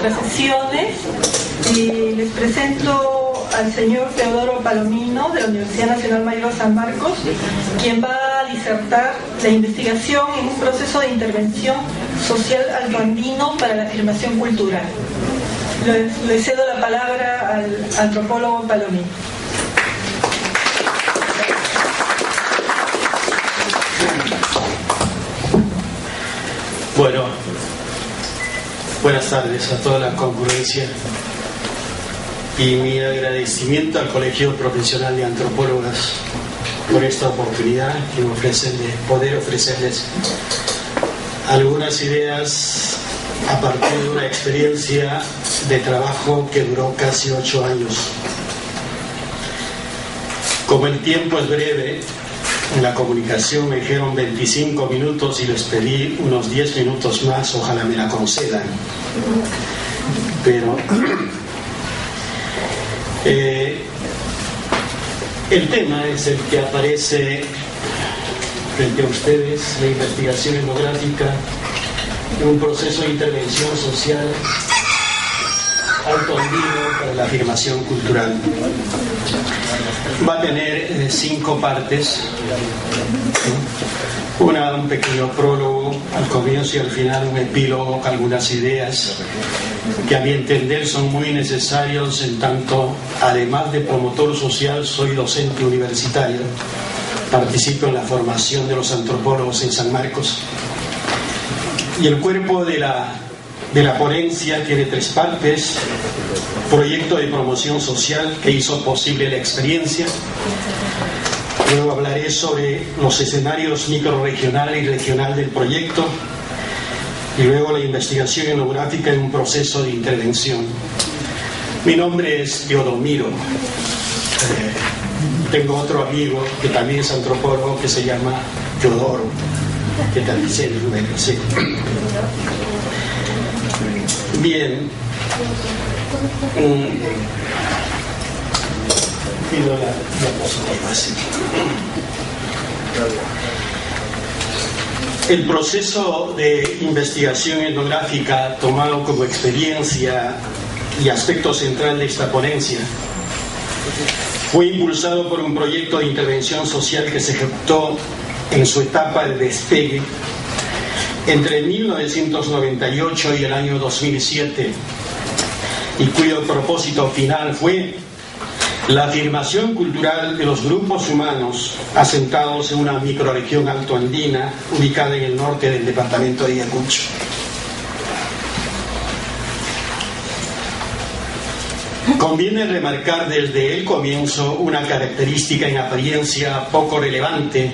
nuestras sesiones. Les presento al señor Teodoro Palomino de la Universidad Nacional Mayor de San Marcos, quien va a disertar la investigación en un proceso de intervención social altoandino para la afirmación cultural. Le cedo la palabra al antropólogo Palomino. Bueno, buenas tardes a toda la concurrencia y mi agradecimiento al Colegio Profesional de Antropólogas por esta oportunidad que me ofrecen de poder ofrecerles algunas ideas a partir de una experiencia de trabajo que duró casi 8 años. Como el tiempo es breve, en la comunicación me dijeron 25 minutos y les pedí unos 10 minutos más, ojalá me la concedan. Pero el tema es el que aparece frente a ustedes, la investigación etnográfica, un proceso de intervención social altoandino para la afirmación cultural. Va a tener 5 partes, un pequeño prólogo al comienzo y al final un epílogo con algunas ideas que a mi entender son muy necesarios, en tanto además de promotor social soy docente universitario, participo en la formación de los antropólogos en San Marcos, y el cuerpo de la ponencia tiene 3 partes: proyecto de promoción social que hizo posible la experiencia. Luego hablaré sobre los escenarios microrregional y regional del proyecto, y luego la investigación etnográfica en un proceso de intervención. Mi nombre es Teodomiro. Tengo otro amigo que también es antropólogo que se llama Teodoro, que también es Rubén, sí. Bien. Pido la diapositiva, sí. El proceso de investigación etnográfica tomado como experiencia y aspecto central de esta ponencia fue impulsado por un proyecto de intervención social que se ejecutó en su etapa de despegue entre 1998 y el año 2007, y cuyo propósito final fue la afirmación cultural de los grupos humanos asentados en una microrregión altoandina ubicada en el norte del departamento de Ayacucho. Conviene remarcar desde el comienzo una característica en apariencia poco relevante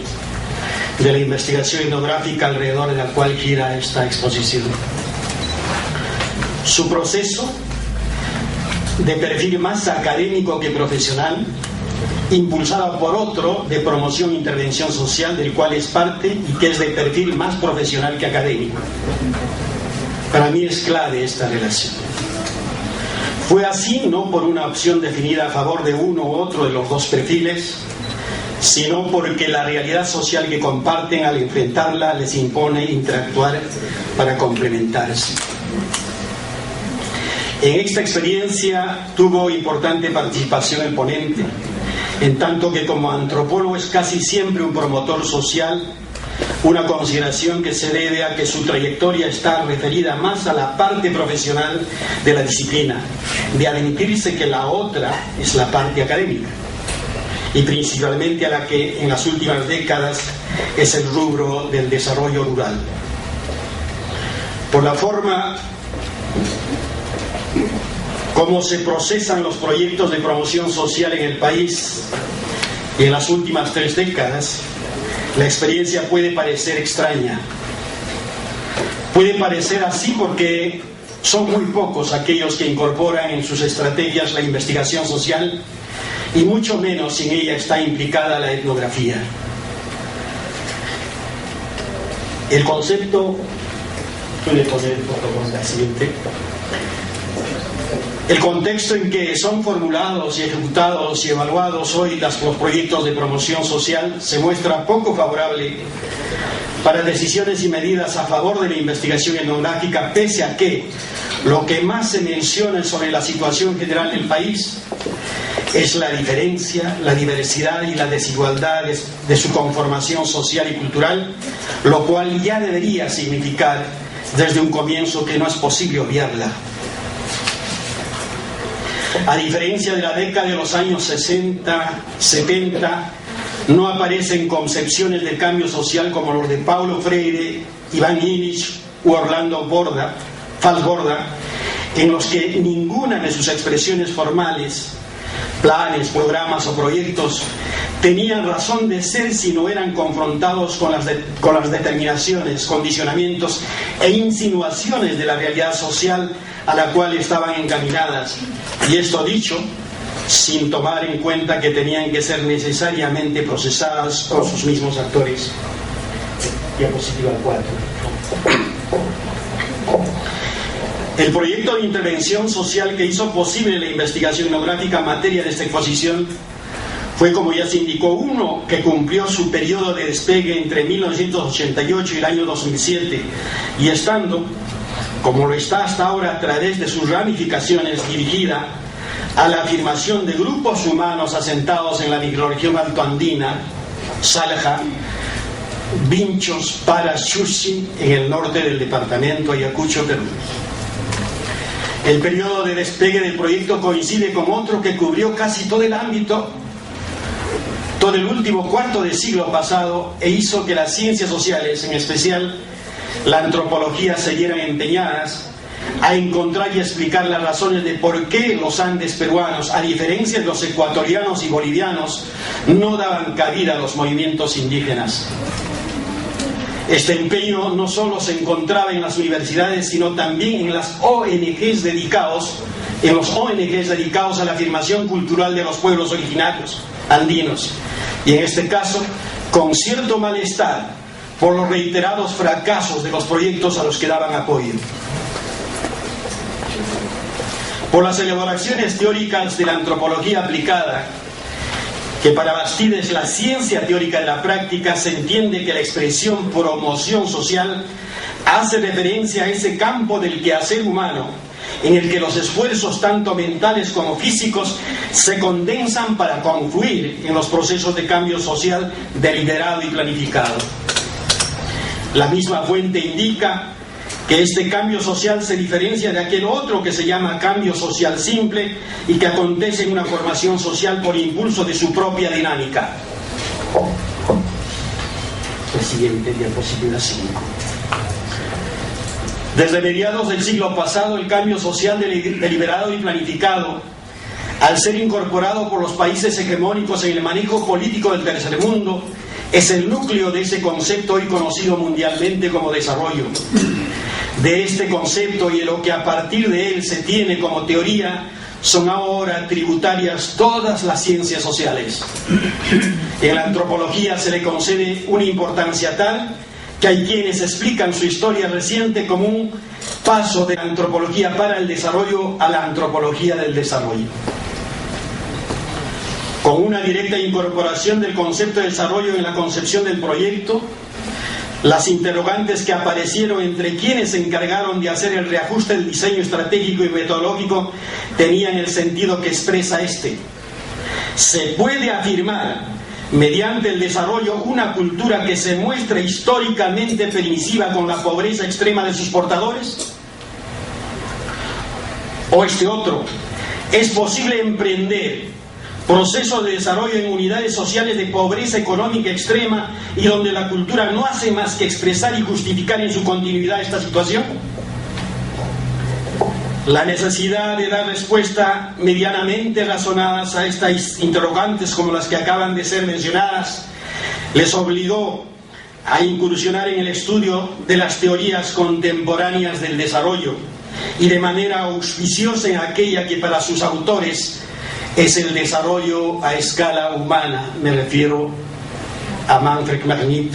de la investigación etnográfica alrededor de la cual gira esta exposición. Su proceso, de perfil más académico que profesional, impulsado por otro de promoción e intervención social del cual es parte y que es de perfil más profesional que académico. Para mí es clave esta relación. Fue así no por una opción definida a favor de uno u otro de los dos perfiles, sino porque la realidad social que comparten al enfrentarla les impone interactuar para complementarse. En esta experiencia tuvo importante participación el ponente, en tanto que como antropólogo es casi siempre un promotor social, una consideración que se debe a que su trayectoria está referida más a la parte profesional de la disciplina, de admitirse que la otra es la parte académica, y principalmente a la que en las últimas décadas es el rubro del desarrollo rural. Por la forma cómo se procesan los proyectos de promoción social en el país y en las últimas 3 décadas, la experiencia puede parecer extraña. Puede parecer así porque son muy pocos aquellos que incorporan en sus estrategias la investigación social, y mucho menos si en ella está implicada la etnografía. El concepto, puede poner por favor la siguiente. El contexto en que son formulados y ejecutados y evaluados hoy los proyectos de promoción social se muestra poco favorable para decisiones y medidas a favor de la investigación etnográfica, pese a que lo que más se menciona sobre la situación general del país es la diferencia, la diversidad y la desigualdad de su conformación social y cultural, lo cual ya debería significar desde un comienzo que no es posible obviarla. A diferencia de la década de los años 60, 70, no aparecen concepciones de cambio social como los de Paulo Freire, Iván Illich u Orlando Falsborda, en los que ninguna de sus expresiones formales, planes, programas o proyectos tenían razón de ser si no eran confrontados con las determinaciones, condicionamientos e insinuaciones de la realidad social a la cual estaban encaminadas, y esto dicho sin tomar en cuenta que tenían que ser necesariamente procesadas por sus mismos actores. Diapositiva 4. El proyecto de intervención social que hizo posible la investigación etnográfica en materia de esta exposición fue, como ya se indicó, uno que cumplió su periodo de despegue entre 1988 y el año 2007, y estando, como lo está hasta ahora a través de sus ramificaciones, dirigida a la afirmación de grupos humanos asentados en la microrregión altoandina, Salja, Vinchos, Paras, Chuchi, en el norte del departamento Ayacucho, Perú. El periodo de despegue del proyecto coincide con otro que cubrió casi todo el ámbito, todo el último cuarto del siglo pasado, e hizo que las ciencias sociales, en especial la antropología, se vieran empeñadas a encontrar y explicar las razones de por qué los Andes peruanos, a diferencia de los ecuatorianos y bolivianos, no daban cabida a los movimientos indígenas. Este empeño no solo se encontraba en las universidades, sino también en las ONGs dedicados a la afirmación cultural de los pueblos originarios andinos, y en este caso con cierto malestar por los reiterados fracasos de los proyectos a los que daban apoyo. Por las elaboraciones teóricas de la antropología aplicada, que para Bastides es la ciencia teórica de la práctica, se entiende que la expresión promoción social hace referencia a ese campo del quehacer humano en el que los esfuerzos tanto mentales como físicos se condensan para confluir en los procesos de cambio social deliberado y planificado. La misma fuente indica que este cambio social se diferencia de aquel otro que se llama cambio social simple y que acontece en una formación social por impulso de su propia dinámica. La siguiente diapositiva 5. Desde mediados del siglo pasado, el cambio social deliberado y planificado, al ser incorporado por los países hegemónicos en el manejo político del tercer mundo, es el núcleo de ese concepto hoy conocido mundialmente como desarrollo. De este concepto y de lo que a partir de él se tiene como teoría son ahora tributarias todas las ciencias sociales. En la antropología se le concede una importancia tal que hay quienes explican su historia reciente como un paso de la antropología para el desarrollo a la antropología del desarrollo. Con una directa incorporación del concepto de desarrollo en la concepción del proyecto, las interrogantes que aparecieron entre quienes se encargaron de hacer el reajuste del diseño estratégico y metodológico tenían el sentido que expresa este. ¿Se puede afirmar mediante el desarrollo una cultura que se muestra históricamente permisiva con la pobreza extrema de sus portadores? O este otro, ¿es posible emprender procesos de desarrollo en unidades sociales de pobreza económica extrema y donde la cultura no hace más que expresar y justificar en su continuidad esta situación? La necesidad de dar respuesta medianamente razonadas a estas interrogantes como las que acaban de ser mencionadas les obligó a incursionar en el estudio de las teorías contemporáneas del desarrollo y de manera auspiciosa en aquella que para sus autores es el desarrollo a escala humana. Me refiero a Manfred Magnit,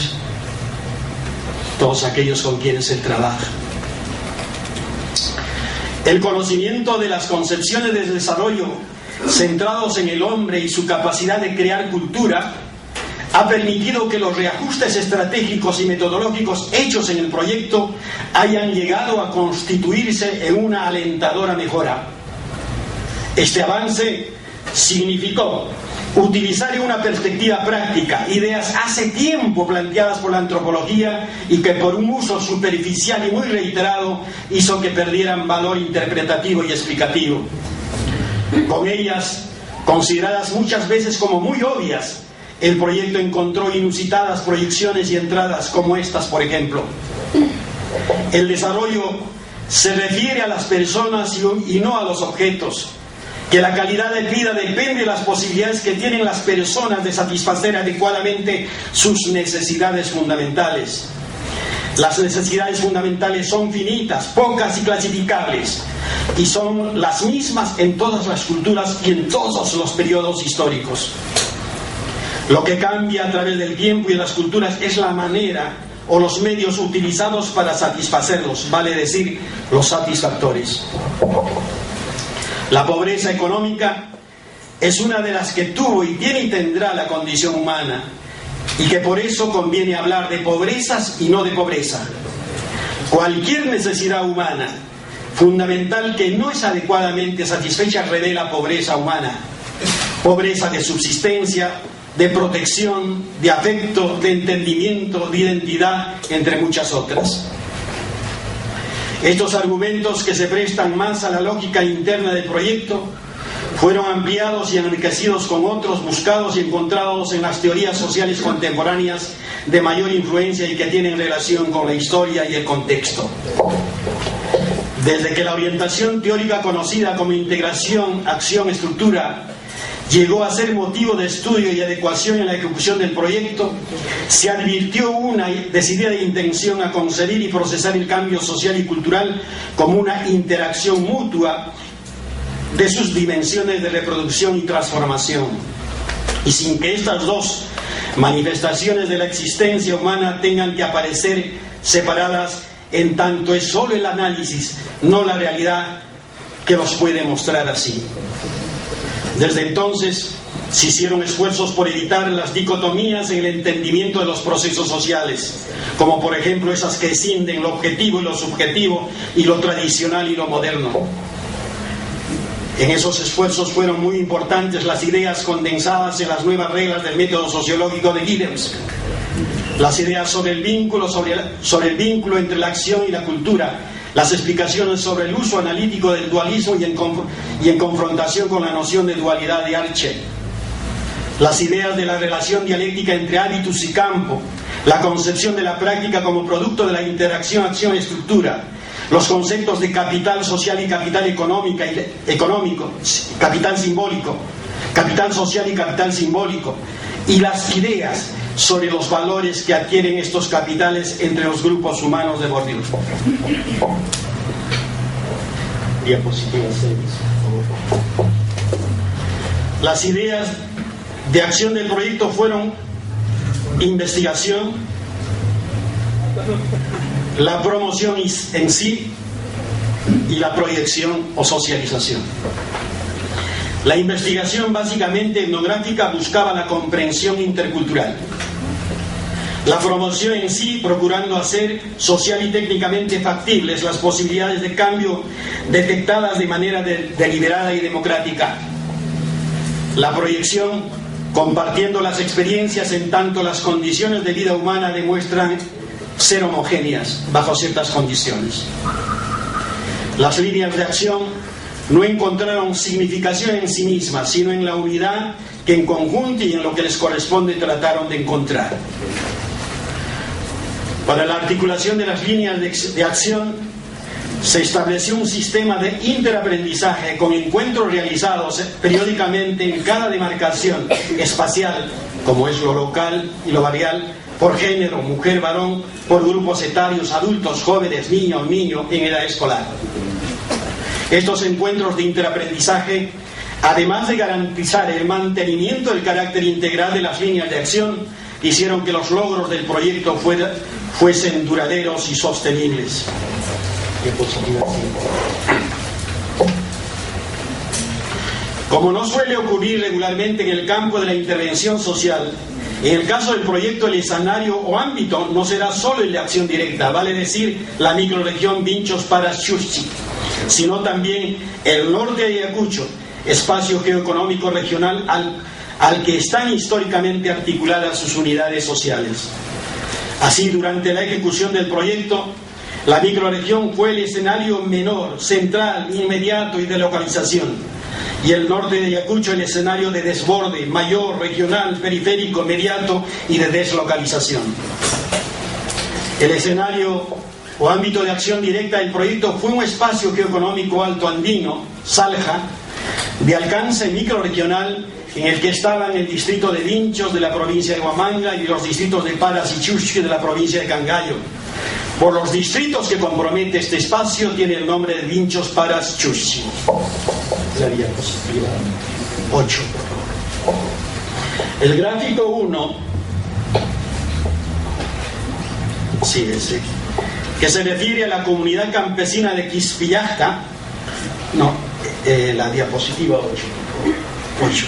todos aquellos con quienes él trabaja. El conocimiento de las concepciones de desarrollo centrados en el hombre y su capacidad de crear cultura ha permitido que los reajustes estratégicos y metodológicos hechos en el proyecto hayan llegado a constituirse en una alentadora mejora. Este avance significó utilizar en una perspectiva práctica ideas hace tiempo planteadas por la antropología y que por un uso superficial y muy reiterado hizo que perdieran valor interpretativo y explicativo. Con ellas, consideradas muchas veces como muy obvias, el proyecto encontró inusitadas proyecciones y entradas como estas, por ejemplo. El desarrollo se refiere a las personas y no a los objetos, que la calidad de vida depende de las posibilidades que tienen las personas de satisfacer adecuadamente sus necesidades fundamentales. Las necesidades fundamentales son finitas, pocas y clasificables, y son las mismas en todas las culturas y en todos los periodos históricos. Lo que cambia a través del tiempo y de las culturas es la manera o los medios utilizados para satisfacerlos, vale decir, los satisfactores. La pobreza económica es una de las que tuvo y tiene y tendrá la condición humana, y que por eso conviene hablar de pobrezas y no de pobreza. Cualquier necesidad humana fundamental que no es adecuadamente satisfecha revela pobreza humana, pobreza de subsistencia, de protección, de afecto, de entendimiento, de identidad, entre muchas otras. Estos argumentos, que se prestan más a la lógica interna del proyecto, fueron ampliados y enriquecidos con otros buscados y encontrados en las teorías sociales contemporáneas de mayor influencia y que tienen relación con la historia y el contexto. Desde que la orientación teórica conocida como integración, acción, estructura llegó a ser motivo de estudio y adecuación en la ejecución del proyecto, se advirtió una decidida intención a concebir y procesar el cambio social y cultural como una interacción mutua de sus dimensiones de reproducción y transformación, y sin que estas dos manifestaciones de la existencia humana tengan que aparecer separadas, en tanto es solo el análisis, no la realidad, que los puede mostrar así. Desde entonces se hicieron esfuerzos por evitar las dicotomías en el entendimiento de los procesos sociales, como por ejemplo esas que escinden lo objetivo y lo subjetivo, y lo tradicional y lo moderno. En esos esfuerzos fueron muy importantes las ideas condensadas en las nuevas reglas del método sociológico de Giddens, las ideas sobre el vínculo, sobre el vínculo entre la acción y la cultura, las explicaciones sobre el uso analítico del dualismo y en confrontación con la noción de dualidad de Archer, las ideas de la relación dialéctica entre hábitus y campo, la concepción de la práctica como producto de la interacción acción-estructura, los conceptos de capital social y capital económico, capital simbólico, capital social y capital simbólico, y las ideas sobre los valores que adquieren estos capitales entre los grupos humanos de Bourdieu. Diapositiva 6. Las ideas de acción del proyecto fueron investigación, la promoción en sí y la proyección o socialización. La investigación básicamente etnográfica buscaba la comprensión intercultural. La promoción en sí, procurando hacer social y técnicamente factibles las posibilidades de cambio detectadas de manera deliberada y democrática. La proyección, compartiendo las experiencias en tanto las condiciones de vida humana demuestran ser homogéneas bajo ciertas condiciones. Las líneas de acción no encontraron significación en sí mismas, sino en la unidad que en conjunto y en lo que les corresponde trataron de encontrar. Para la articulación de las líneas de acción se estableció un sistema de interaprendizaje con encuentros realizados periódicamente en cada demarcación espacial, como es lo local y lo barrial, por género, mujer, varón, por grupos etarios, adultos, jóvenes, niño en edad escolar. Estos encuentros de interaprendizaje, además de garantizar el mantenimiento del carácter integral de las líneas de acción, hicieron que los logros del proyecto fuesen duraderos y sostenibles. Como no suele ocurrir regularmente en el campo de la intervención social, En el caso del proyecto, el escenario o ámbito no será solo el de acción directa, vale decir la microrregión Vinchos Paras Chuschi, sino también el norte de Ayacucho, espacio geoeconómico regional al que están históricamente articuladas sus unidades sociales. Así, durante la ejecución del proyecto, la microrregión fue el escenario menor, central, inmediato y de localización, y el norte de Ayacucho el escenario de desborde, mayor, regional, periférico, mediato y de deslocalización. El escenario o ámbito de acción directa del proyecto fue un espacio geoeconómico alto andino, Salja, de alcance microrregional, en el que estaban el distrito de Vinchos de la provincia de Huamanga y los distritos de Paras y Chuschi de la provincia de Cangallo. Por los distritos que compromete este espacio tiene el nombre de Vinchos Paras Chuschi. La diapositiva 8, por favor. El gráfico 1, sí, ese, que se refiere a la comunidad campesina de Quispillajta, la diapositiva 8.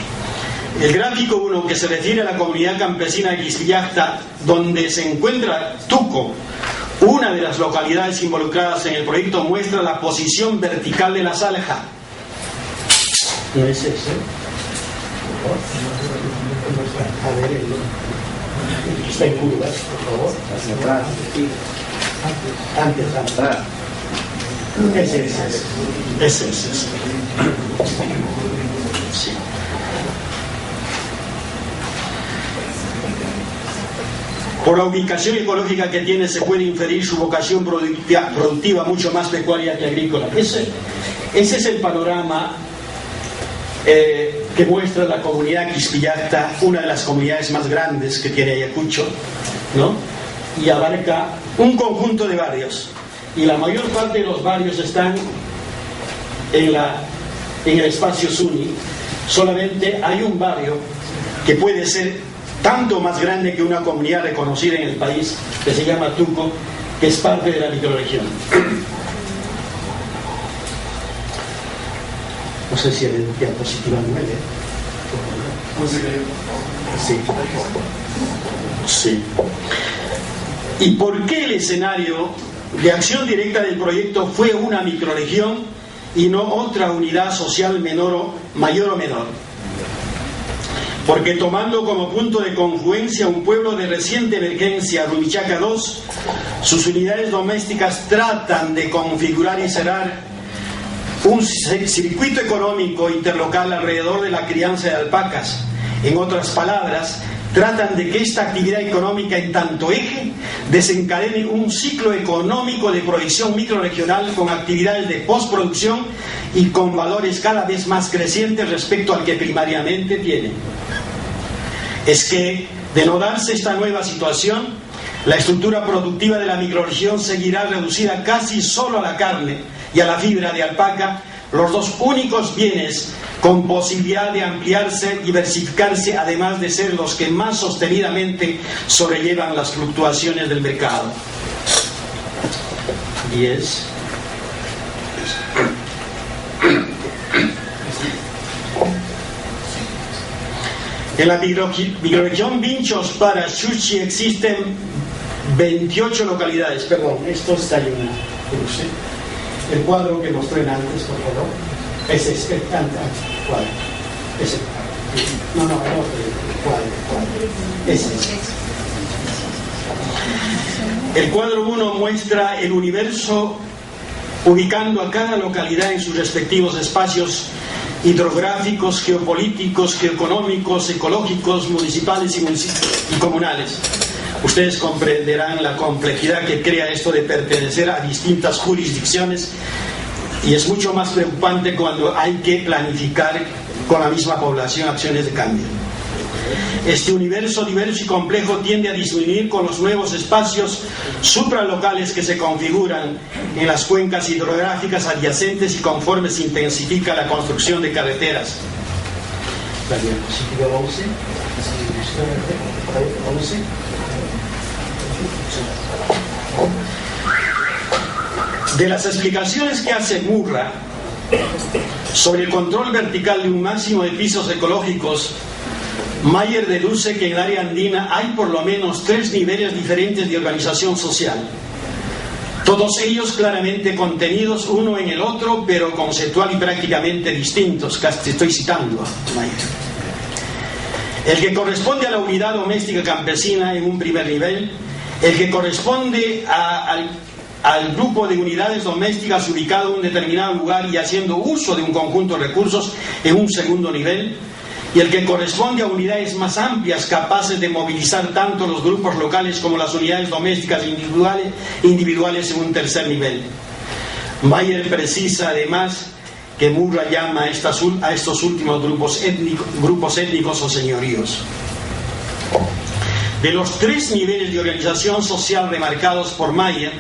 El gráfico 1, que se refiere a la comunidad campesina de Quispillajta, donde se encuentra Tuco, una de las localidades involucradas en el proyecto, muestra la posición vertical de la Salja. ¿No es ese? A ver, está en curvas, por favor. Hacia atrás. Antes, atrás. Ese. Sí. Por la ubicación ecológica que tiene se puede inferir su vocación productiva mucho más pecuaria que agrícola. Ese es el panorama que muestra la comunidad Quispillajta, una de las comunidades más grandes que tiene Ayacucho, ¿no? Y abarca un conjunto de barrios, y la mayor parte de los barrios están en el espacio Suni. Solamente hay un barrio que puede ser tanto más grande que una comunidad reconocida en el país, que se llama Tuco, que es parte de la microrregión. No sé si en el diapositiva 9. Sí. ¿Y por qué el escenario de acción directa del proyecto fue una microrregión y no otra unidad social mayor o menor? Porque tomando como punto de confluencia un pueblo de reciente emergencia, Rumichaca II, sus unidades domésticas tratan de configurar y cerrar un circuito económico interlocal alrededor de la crianza de alpacas. En otras palabras, tratan de que esta actividad económica en tanto eje desencadene un ciclo económico de proyección microrregional con actividades de postproducción y con valores cada vez más crecientes respecto al que primariamente tiene. Es que, de no darse esta nueva situación, la estructura productiva de la microrregión seguirá reducida casi solo a la carne y a la fibra de alpaca, los dos únicos bienes con posibilidad de ampliarse, diversificarse, además de ser los que más sostenidamente sobrellevan las fluctuaciones del mercado. 10. En la microrregión Vinchos Paras Chuschi existen 28 localidades. Perdón, esto está en una cruce. El cuadro que mostré antes, por favor. Ese es el cuadro. Ese. No, el cuadro. Ese. El cuadro 1 muestra el universo ubicando a cada localidad en sus respectivos espacios hidrográficos, geopolíticos, geoeconómicos, ecológicos, municipales y comunales. Ustedes comprenderán la complejidad que crea esto de pertenecer a distintas jurisdicciones, y es mucho más preocupante cuando hay que planificar con la misma población acciones de cambio. Este universo diverso y complejo tiende a disminuir con los nuevos espacios supralocales que se configuran en las cuencas hidrográficas adyacentes y conforme se intensifica la construcción de carreteras. La diapositiva 11. De las explicaciones que hace Murra sobre el control vertical de un máximo de pisos ecológicos Mayer deduce que en el área andina hay por lo menos 3 niveles diferentes de organización social, todos ellos claramente contenidos uno en el otro, pero conceptual y prácticamente distintos. Casi estoy citando a Mayer. El que corresponde a la unidad doméstica campesina en un primer nivel, el que corresponde al grupo de unidades domésticas ubicado en un determinado lugar y haciendo uso de un conjunto de recursos en un segundo nivel, y el que corresponde a unidades más amplias capaces de movilizar tanto los grupos locales como las unidades domésticas individuales en un tercer nivel. Mayer precisa además que Murra llama a estos últimos grupos étnicos o señoríos. De los 3 niveles de organización social remarcados por Mayer,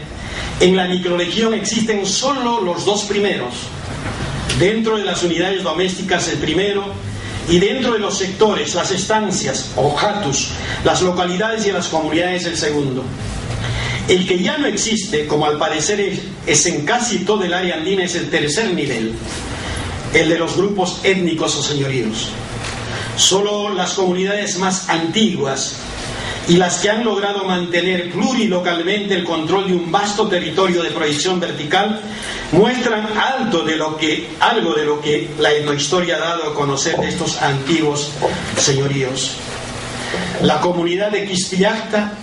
en la microrregión existen solo los 2 primeros. Dentro de las unidades domésticas el primero, y dentro de los sectores, las estancias o hatus, las localidades y las comunidades el segundo. El que ya no existe, como al parecer es en casi todo el área andina, es el tercer nivel, el de los grupos étnicos o señoríos. Solo las comunidades más antiguas y las que han logrado mantener plurilocalmente el control de un vasto territorio de proyección vertical muestran algo de lo que la etnohistoria ha dado a conocer de estos antiguos señoríos. La comunidad de Quisquillacta,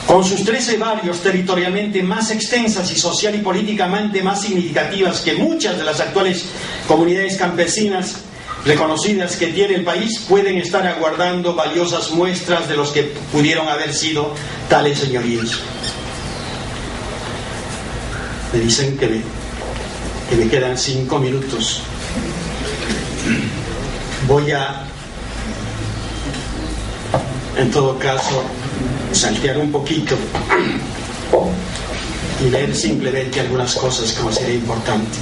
con sus 13 barrios territorialmente más extensas y social y políticamente más significativas que muchas de las actuales comunidades campesinas reconocidas que tiene el país, pueden estar aguardando valiosas muestras de los que pudieron haber sido tales señoríos. Me dicen que me quedan 5 minutos. Voy a, en todo caso, saltear un poquito y leer simplemente algunas cosas como sería importante.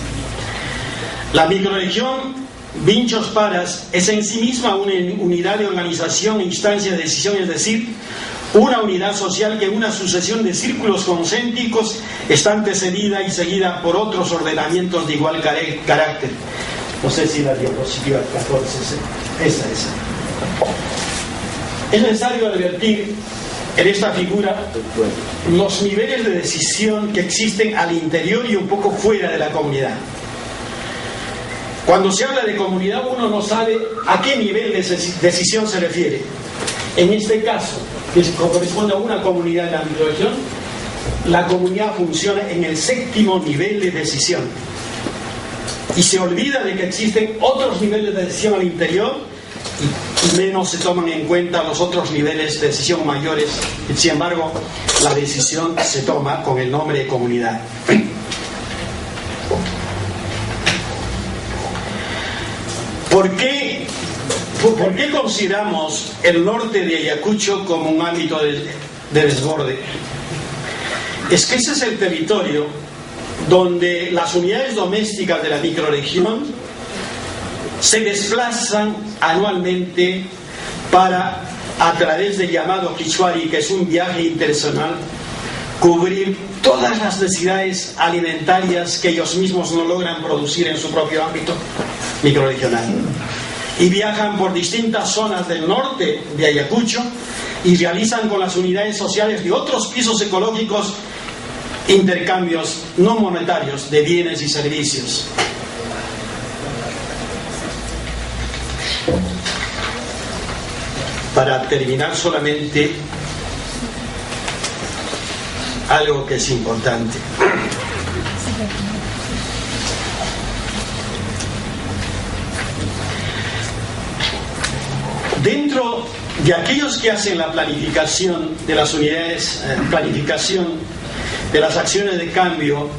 La microrregión Vinchos Paras es en sí misma una unidad de organización e instancia de decisión, es decir, una unidad social que en una sucesión de círculos concéntricos está antecedida y seguida por otros ordenamientos de igual carácter. No sé si la diapositiva 14 esa. Es necesario advertir en esta figura los niveles de decisión que existen al interior y un poco fuera de la comunidad. Cuando se habla de comunidad, uno no sabe a qué nivel de decisión se refiere. En este caso, que corresponde a una comunidad de la microrregión, la comunidad funciona en el 7º nivel de decisión. Y se olvida de que existen otros niveles de decisión al interior y menos se toman en cuenta los otros niveles de decisión mayores. Sin embargo, la decisión se toma con el nombre de comunidad. ¿Por qué consideramos el norte de Ayacucho como un ámbito de desborde? Es que ese es el territorio donde las unidades domésticas de la microrregión se desplazan anualmente para, a través del llamado Quichuari, que es un viaje internacional, cubrir todas las necesidades alimentarias que ellos mismos no logran producir en su propio ámbito microrregional. Y viajan por distintas zonas del norte de Ayacucho y realizan con las unidades sociales de otros pisos ecológicos intercambios no monetarios de bienes y servicios. Para terminar, solamente algo que es importante. Dentro de aquellos que hacen la planificación de las unidades, planificación de las acciones de cambio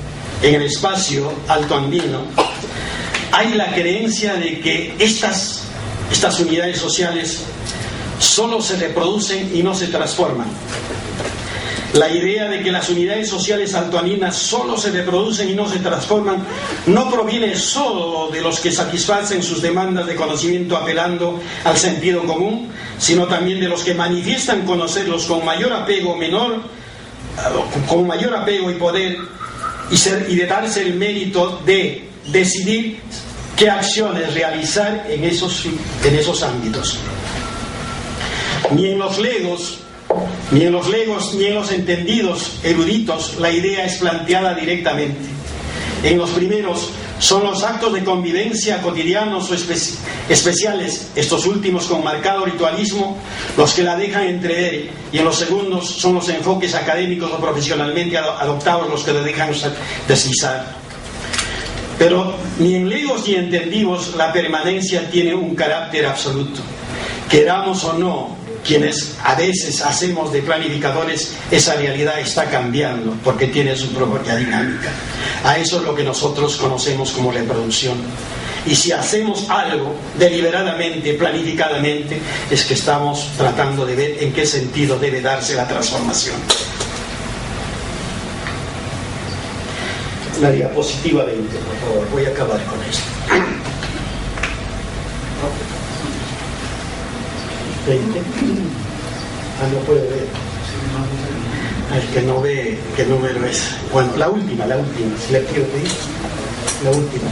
en el espacio altoandino, hay la creencia de que estas unidades sociales solo se reproducen y no se transforman. La idea de que las unidades sociales altoandinas solo se reproducen y no se transforman no proviene solo de los que satisfacen sus demandas de conocimiento apelando al sentido común, sino también de los que manifiestan conocerlos con mayor apego y poder y de darse el mérito de decidir qué acciones realizar en esos ámbitos. Ni en los legos, ni en los entendidos eruditos, la idea es planteada directamente. En los primeros son los actos de convivencia cotidianos o especiales, estos últimos con marcado ritualismo, los que la dejan entrever, y en los segundos son los enfoques académicos o profesionalmente adoptados los que la dejan deslizar. Pero ni en legos ni entendidos la permanencia tiene un carácter absoluto. Queramos o no, quienes a veces hacemos de planificadores, esa realidad está cambiando porque tiene su propia dinámica. A eso es lo que nosotros conocemos como reproducción. Y si hacemos algo deliberadamente, planificadamente, es que estamos tratando de ver en qué sentido debe darse la transformación. La diapositiva 20, por favor, voy a acabar con esto. 20. No puede ver. El que no ve qué número es. Bueno, la última, si le quiero pedir. La última.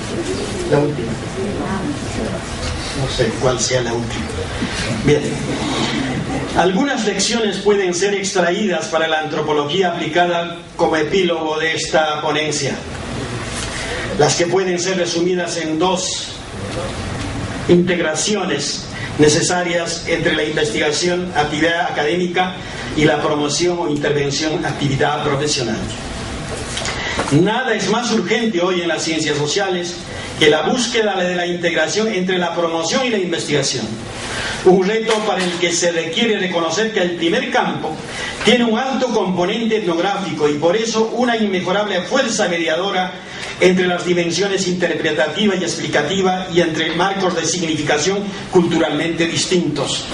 No sé cuál sea la última. Bien. Algunas lecciones pueden ser extraídas para la antropología aplicada como epílogo de esta ponencia. Las que pueden ser resumidas en dos integraciones necesarias entre la investigación, actividad académica, y la promoción o intervención, actividad profesional. Nada es más urgente hoy en las ciencias sociales que la búsqueda de la integración entre la promoción y la investigación. Un reto para el que se requiere reconocer que el primer campo tiene un alto componente etnográfico y por eso una inmejorable fuerza mediadora entre las dimensiones interpretativa y explicativa y entre marcos de significación culturalmente distintos.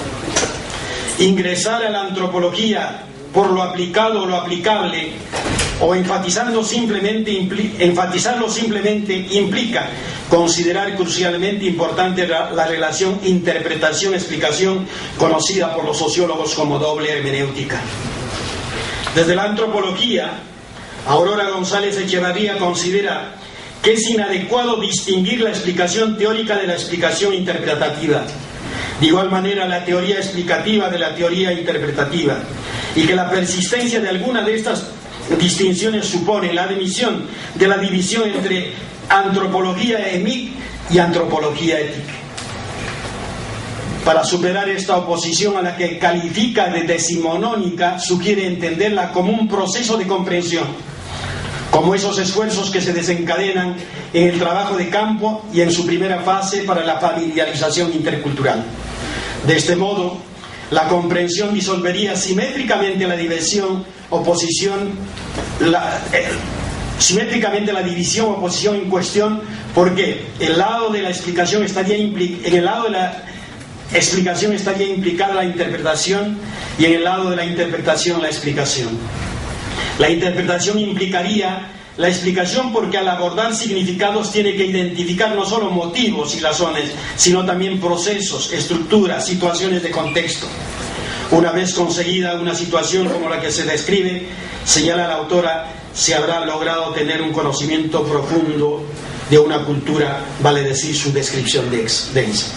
Ingresar a la antropología por lo aplicado o lo aplicable o enfatizarlo simplemente implica considerar crucialmente importante la relación interpretación-explicación conocida por los sociólogos como doble hermenéutica. Desde la antropología, Aurora González Echevarría considera que es inadecuado distinguir la explicación teórica de la explicación interpretativa. De igual manera, la teoría explicativa de la teoría interpretativa, y que la persistencia de alguna de estas distinciones supone la división entre antropología EMIC y antropología ética. Para superar esta oposición a la que califica de decimonónica, sugiere entenderla como un proceso de comprensión, como esos esfuerzos que se desencadenan en el trabajo de campo y en su primera fase para la familiarización intercultural. De este modo, la comprensión disolvería simétricamente la división en cuestión, porque el lado de la explicación en el lado de la explicación estaría implicada la interpretación y en el lado de la interpretación la explicación. La interpretación implicaría la explicación porque al abordar significados tiene que identificar no solo motivos y razones, sino también procesos, estructuras, situaciones de contexto. Una vez conseguida una situación como la que se describe, señala la autora, se habrá logrado tener un conocimiento profundo de una cultura, vale decir su descripción densa.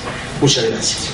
Muchas gracias.